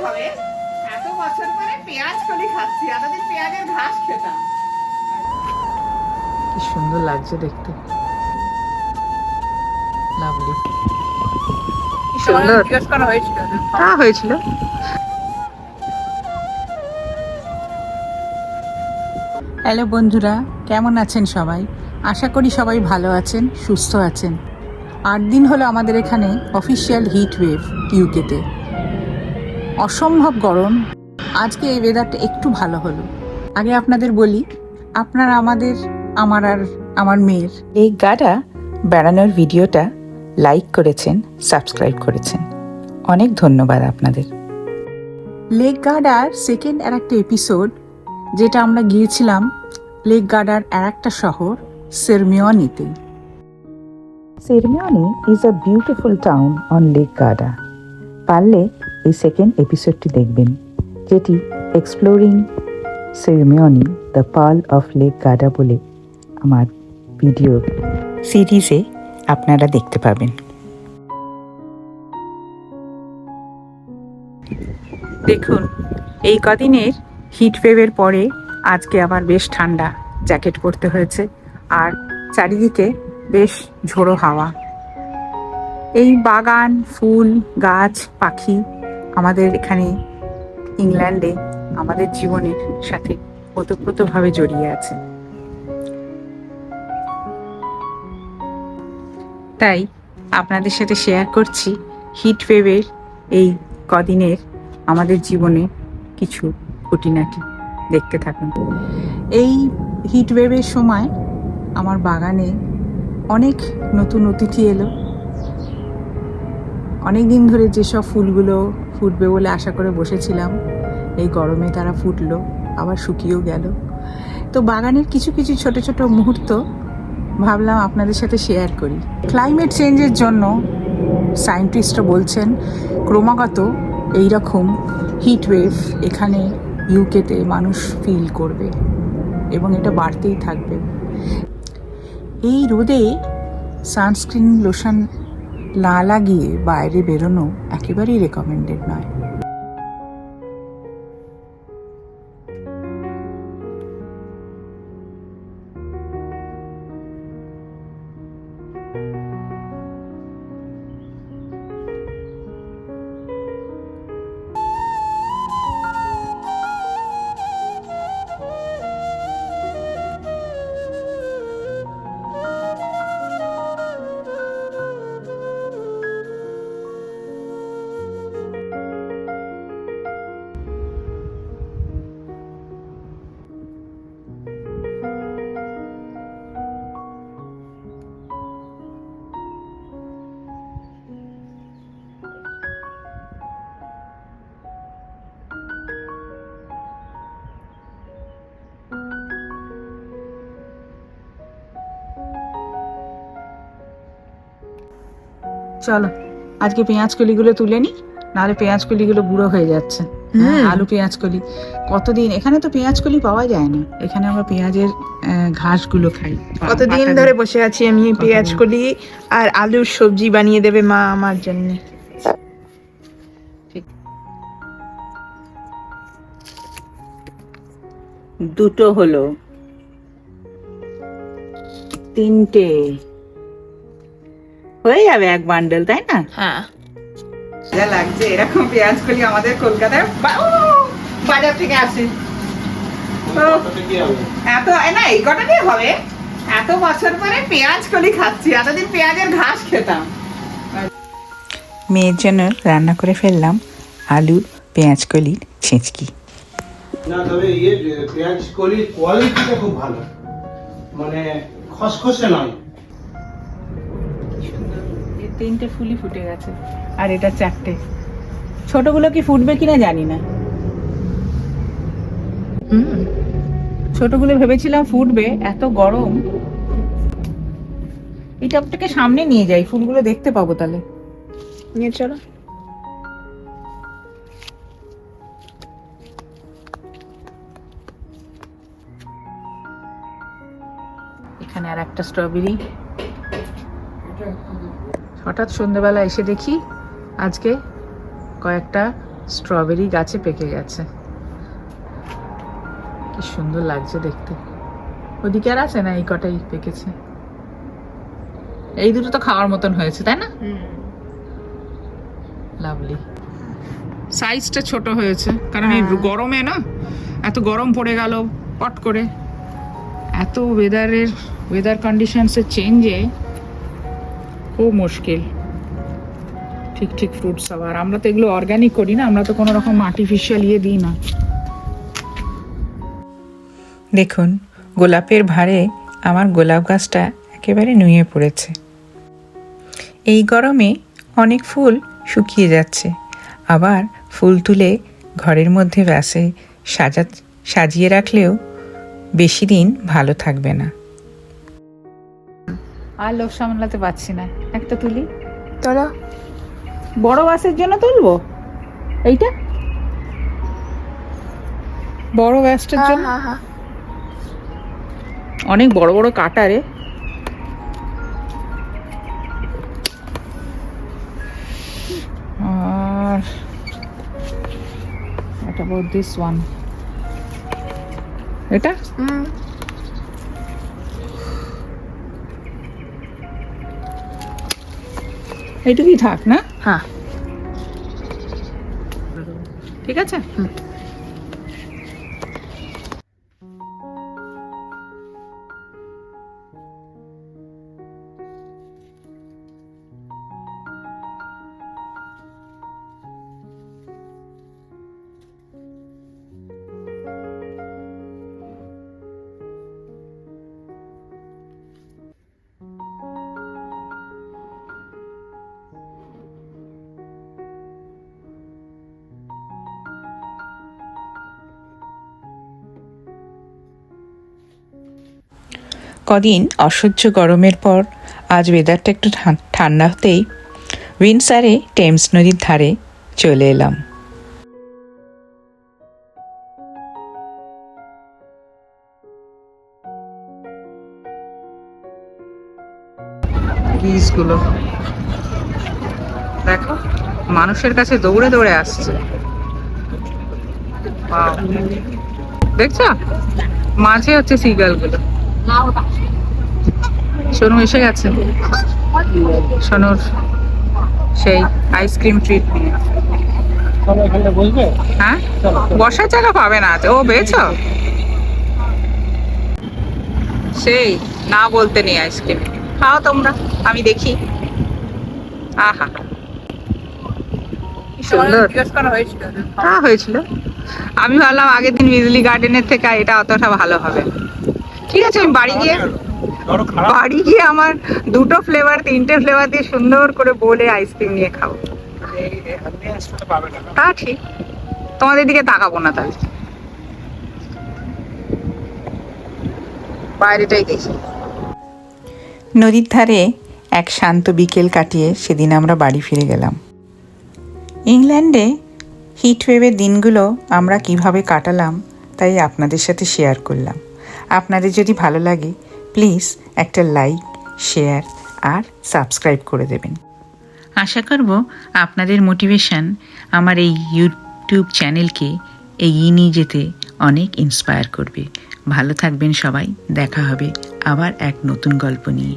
হবে, এত বছর পরে পেঁয়াজ কলি খাচ্ছি, এতদিন পেঁয়াজের ঘাস খেতাম। কি সুন্দর লাগছে দেখতে, লাভলি। সুন্দর জিজ্ঞেস করা হয়েছিল, হ্যাঁ হয়েছিল। হ্যালো বন্ধুরা, কেমন আছেন সবাই? আশা করি সবাই ভালো আছেন, সুস্থ আছেন। 8 দিন হলো আমাদের এখানে অফিসিয়াল হিট ওয়েভ ইউকেতে। অসম্ভব গরম। আজকে এই ওয়েদারটা একটু ভালো হলো। আগে আপনাদের বলি, আপনারা আমার মেয়ের এই গাড়া বেড়ানোর ভিডিওটা লাইক করেছেন, সাবস্ক্রাইব করেছেন, অনেক ধন্যবাদ আপনাদের। লেক গার্ডার সেকেন্ড আর একটা এপিসোড, যেটা আমরা গিয়েছিলাম লেক গার্ডার আর একটা শহর সেরমিয়নিতে। Sirmione is a beautiful town on Lake Garda. পারলে এই সেকেন্ড এপিসোডটি দেখবেন, যেটি exploring Sirmione the pearl of Lake Garda বলে আমার ভিডিও সিরিজে আপনারা দেখতে পাবেন। দেখুন, এই কদিনের হিটওয়েভের পরে আজকে আবার বেশ ঠান্ডা, জ্যাকেট পরতে হয়েছে। আর চারিদিকে বেশ ঝোড়ো হাওয়া। এই বাগান, ফুল, গাছ, পাখি আমাদের এখানে ইংল্যান্ডে আমাদের জীবনের সাথে ওতপ্রোতভাবে জড়িয়ে আছে। তাই আপনাদের সাথে শেয়ার করছি হিটওয়েভের এই কদিনের আমাদের জীবনে কিছু খুঁটিনাটি। দেখতে থাকুন। এই হিটওয়েভের সময় আমার বাগানে অনেক নতুন অতিথি এলো। অনেক দিন ধরে যেসব ফুলগুলো ফুটবে বলে আশা করে বসেছিলাম, এই গরমে তারা ফুটলো, আবার শুকিয়েও গেল। তো বাগানের কিছু কিছু ছোট ছোট মুহূর্ত ভাবলাম আপনাদের সাথে শেয়ার করি। ক্লাইমেট চেঞ্জের জন্য সায়েন্টিস্টরা বলছেন ক্রমাগত এইরকম হিটওয়েভ এখানে ইউকেতে মানুষ ফিল করবে এবং এটা বাড়তেই থাকবে। এই রোদে সানস্ক্রিন লোশন না লাগিয়ে বাইরে বেরোনো একেবারেই রেকমেন্ডেড নয়। চলো আজকে পেঁয়াজ কলিগুলো তুলে নি, নাহলে পেঁয়াজ কলিগুলো বুড়ো হয়ে যাচ্ছে। আলু পেঁয়াজ কলি কতদিন, এখানে তো পেঁয়াজ কলি পাওয়া যায় না। এখানে আমরা পেঁয়াজের ঘাসগুলো খাই। কতদিন ধরে বসে আছি আমি পেঁয়াজ কলি আর আলুর সবজি বানিয়ে দেবে মা আমার জন্য। দুটো হলো, তিনটে হয়ে যাবে এক বান্ডেল, তাই না? হ্যাঁ, যা লাগছে এরকম পেঁয়াজ কলি আমাদের কলকাতায় বাজার থেকে আসে। এত না, এই কটা দিয়ে হবে। এত বছর পরে পেঁয়াজ কলি খাচ্ছি, এতদিন পেঁয়াজের ঘাস খেতাম। মেয়ের জন্য রান্না করে ফেললাম আলু পেঁয়াজ কলির ছেঁচকি। না, তবে পেঁয়াজ কলির কোয়ালিটিটা খুব ভালো, মানে খসখসে নয়। এই তিনটে ফুলই ফুটে গেছে আর এটা চারটে। ছোটগুলো কি ফুটবে কিনা জানি না। ছোটগুলো ভেবেছিলাম ফুটবে, এত গরম। এই টপটাকে সামনে নিয়ে যাই, ফুলগুলো দেখতে পাবো তাহলে। নিয়ে চলো। এখানে আর একটা স্ট্রবেরি। হঠাৎ সন্ধ্যেবেলা এসে দেখি আজকে কয়েকটা স্ট্রবেরি গাছে পেকে গেছে, কি সুন্দর লাগছে দেখতে। ওদিকে আর আছে না, এই কটাই পেকেছে। এই দুটো তো খাওয়ার মতন হয়েছে, তাই না? লাভলি। সাইজটা ছোট হয়েছে কারণ এই গরমে না, এত গরম পড়ে গেল পট করে, এত ওয়েদার কন্ডিশনসের চেঞ্জে খুব মুশকিল ঠিক ঠিক ফ্রুটস আবার। আমরা তো এগুলো অর্গানিক করি না, আমরা তো কোনো রকম আর্টিফিশিয়াল দিই না। দেখুন গোলাপের ভারে আমার গোলাপ গাছটা একেবারে নুয়ে পড়েছে। এই গরমে অনেক ফুল শুকিয়ে যাচ্ছে, আবার ফুল তুলে ঘরের মধ্যে ভ্যাসে সাজিয়ে রাখলেও বেশি দিন ভালো থাকবে না। আর লোভ সামলাতে পারছি না, একটা তুলি। চলো। বড় গাছের জন্য তুলবো এইটা, বড় গাছটার জন্য। অনেক বড় বড় কাটা রে। আর what about this one? এটা এইটুকুই থাক না? হ্যাঁ, ঠিক আছে। কদিন অসহ্য গরমের পর আজ ওয়েদারটা একটু ঠান্ডা হতেই উইন্ডসারে টেমস নদীর ধারে চলে এলাম। বীজগুলো দেখো, মানুষের কাছে দৌড়ে দৌড়ে আসছে। দেখছো, মাঝে হচ্ছে সিগাল গুলো। সোনু এসে গেছে, সোনুর সেই আইসক্রিম ট্রিট নিয়ে। হ্যাঁ, বসার জায়গা পাবে না। ও পেয়েছো সেই না বলতে নেই আইসক্রিম খাও তোমরা, আমি দেখি। আহা সুন্দর। হ্যাঁ হয়েছিল। আমি ভাবলাম আগের দিন বিজলি গার্ডেনের থেকে এটা অতটা ভালো হবে। ঠিক আছে, আমি বাড়ি গিয়ে আমার 2টো ফ্লেভার 3টে ফ্লেভার দিয়ে সুন্দর করে বলে আইসক্রিম নিয়ে খাবো। তা ঠিক, তোমাদের দিকে তাকাবো না তাহলে, বাইরেটাই দেখি। নদীর ধারে এক শান্ত বিকেল কাটিয়ে সেদিন আমরা বাড়ি ফিরে গেলাম। ইংল্যান্ডে হিটওয়েভের দিনগুলো আমরা কিভাবে কাটালাম তাই আপনাদের সাথে শেয়ার করলাম। আপনাদের যদি ভালো লাগে প্লিজ একটা লাইক, শেয়ার আর সাবস্ক্রাইব করে দেবেন। আশা করব আপনাদের মোটিভেশন আমার এই ইউটিউব চ্যানেলকে এগিয়ে নিয়ে যেতে অনেক ইন্সপায়ার করবে। ভালো থাকবেন সবাই, দেখা হবে আবার এক নতুন গল্প নিয়ে।